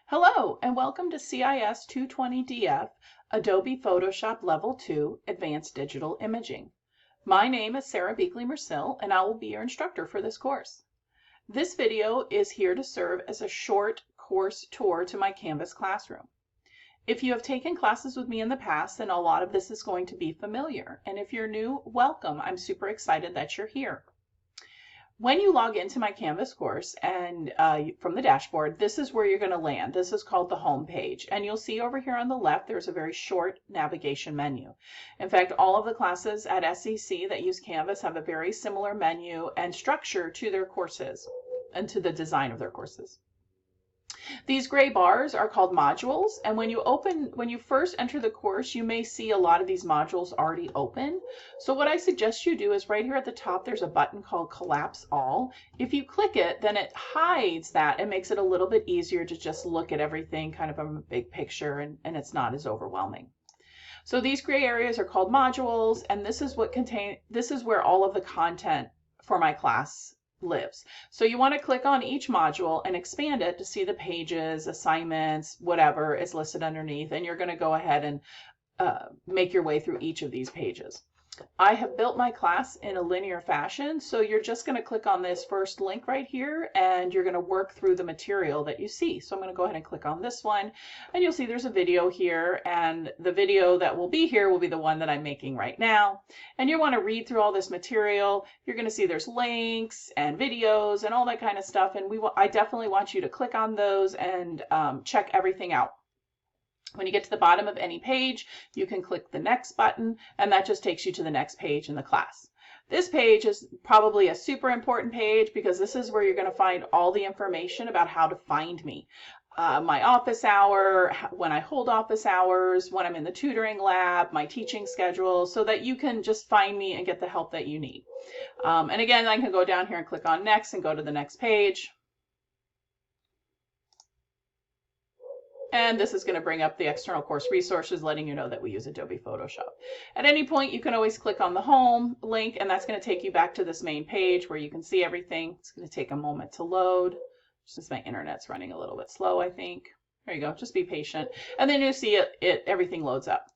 Hello and welcome to CIS220DF, Adobe Photoshop Level 2 Advanced Digital Imaging. My name is Beakley-Mercill and I will be your instructor for this course. This video is here to serve as a short course tour to my Canvas classroom. If you have taken classes with me in the past, then a lot of this is going to be familiar. And if you're new, welcome. I'm super excited that you're here. When you log into my Canvas course and from the dashboard, this is where you're going to land. This is called the home page. And you'll see over here on the left, there's a very short navigation menu. In fact, all of the classes at SEC that use Canvas have a very similar menu and structure to their courses and to the design of their courses. These gray bars are called modules, and when you first enter the course, you may see a lot of these modules already open. So what I suggest you do is right here at the top, there's a button called Collapse All. If you click it, then it hides that and makes it a little bit easier to just look at everything kind of from a big picture, and it's not as overwhelming. So these gray areas are called modules, and this is where all of the content for my class lives. So you want to click on each module and expand it to see the pages, assignments, whatever is listed underneath, and you're going to go ahead and make your way through each of these pages. I have built my class in a linear fashion, so you're just going to click on this first link right here and you're going to work through the material that you see. So I'm going to go ahead and click on this one, and you'll see there's a video here, and the video that will be here will be the one that I'm making right now. And you want to read through all this material. You're going to see there's links and videos and all that kind of stuff, and I definitely want you to click on those and check everything out. When you get to the bottom of any page, you can click the next button, and that just takes you to the next page in the class. This page is probably a super important page because this is where you're going to find all the information about how to find me. My office hour, when I hold office hours, when I'm in the tutoring lab, my teaching schedule, so that you can just find me and get the help that you need. And again, I can go down here and click on next and go to the next page. And this is going to bring up the external course resources, letting you know that we use Adobe Photoshop. At any point, you can always click on the home link, and that's going to take you back to this main page where you can see everything. It's going to take a moment to load. Since my internet's running a little bit slow, I think. There you go. Just be patient. And then you'll see everything loads up.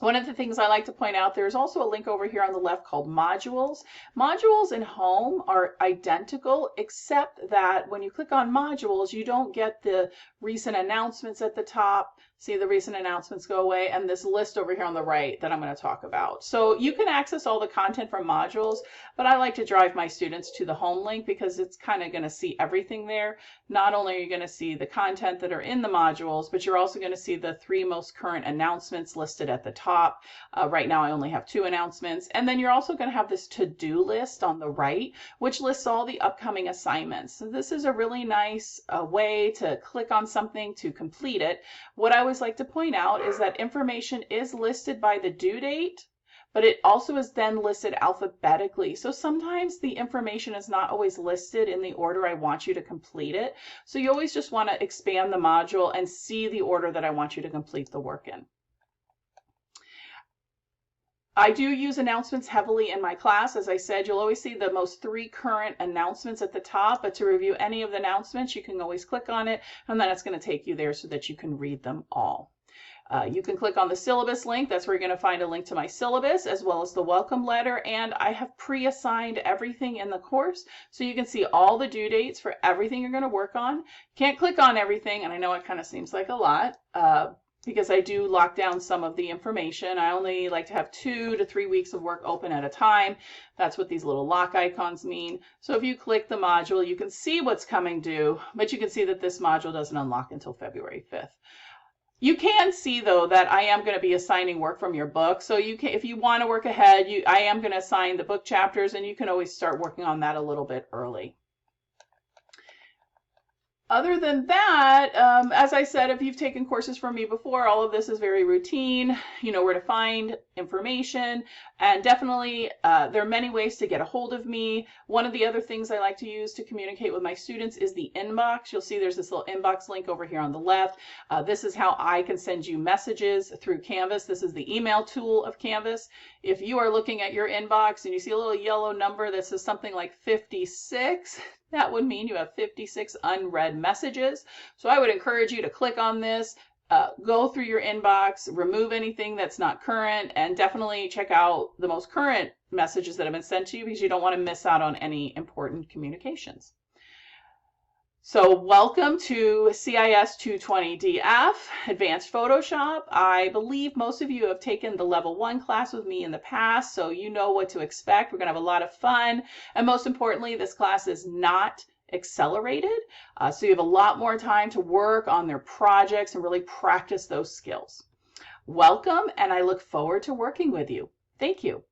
One of the things I like to point out, there's also a link over here on the left called modules. Modules in home are identical, except that when you click on modules, you don't get the recent announcements at the top. See, the recent announcements go away, and this list over here on the right that I'm going to talk about. So you can access all the content from modules, but I like to drive my students to the home link because it's kind of going to see everything there. Not only are you going to see the content that are in the modules, but you're also going to see the 3 most current announcements listed at the top. Right now I only have 2 announcements. And then you're also going to have this to-do list on the right, which lists all the upcoming assignments. So this is a really nice way to click on something to complete it. What I always like to point out is that information is listed by the due date, but it also is then listed alphabetically. So sometimes the information is not always listed in the order I want you to complete it. So you always just want to expand the module and see the order that I want you to complete the work in. I do use announcements heavily in my class. As I said, you'll always see the most 3 current announcements at the top, but to review any of the announcements, you can always click on it, and then it's going to take you there so that you can read them all. You can click on the syllabus link. That's where you're going to find a link to my syllabus as well as the welcome letter, and I have pre-assigned everything in the course so you can see all the due dates for everything you're going to work on. Can't click on everything, and I know it kind of seems like a lot, because I do lock down some of the information. I only like to have 2 to 3 weeks of work open at a time. That's what these little lock icons mean. So if you click the module, you can see what's coming due, but you can see that this module doesn't unlock until February 5th. You can see, though, that I am going to be assigning work from your book. So you can, if you want to work ahead, I am going to assign the book chapters, and you can always start working on that a little bit early. Other than that, as I said, if you've taken courses from me before, all of this is very routine. You know where to find information, and definitely there are many ways to get a hold of me. One of the other things I like to use to communicate with my students is the inbox. You'll see there's this little inbox link over here on the left. This is how I can send you messages through Canvas. This is the email tool of Canvas. If you are looking at your inbox and you see a little yellow number that says something like 56, that would mean you have 56 unread messages. So I would encourage you to click on this, go through your inbox, remove anything that's not current, and definitely check out the most current messages that have been sent to you because you don't want to miss out on any important communications. So welcome to CIS220DF, Advanced Photoshop. I believe most of you have taken the level 1 class with me in the past, so you know what to expect. We're going to have a lot of fun. And most importantly, this class is not accelerated, so you have a lot more time to work on their projects and really practice those skills. Welcome, and I look forward to working with you. Thank you.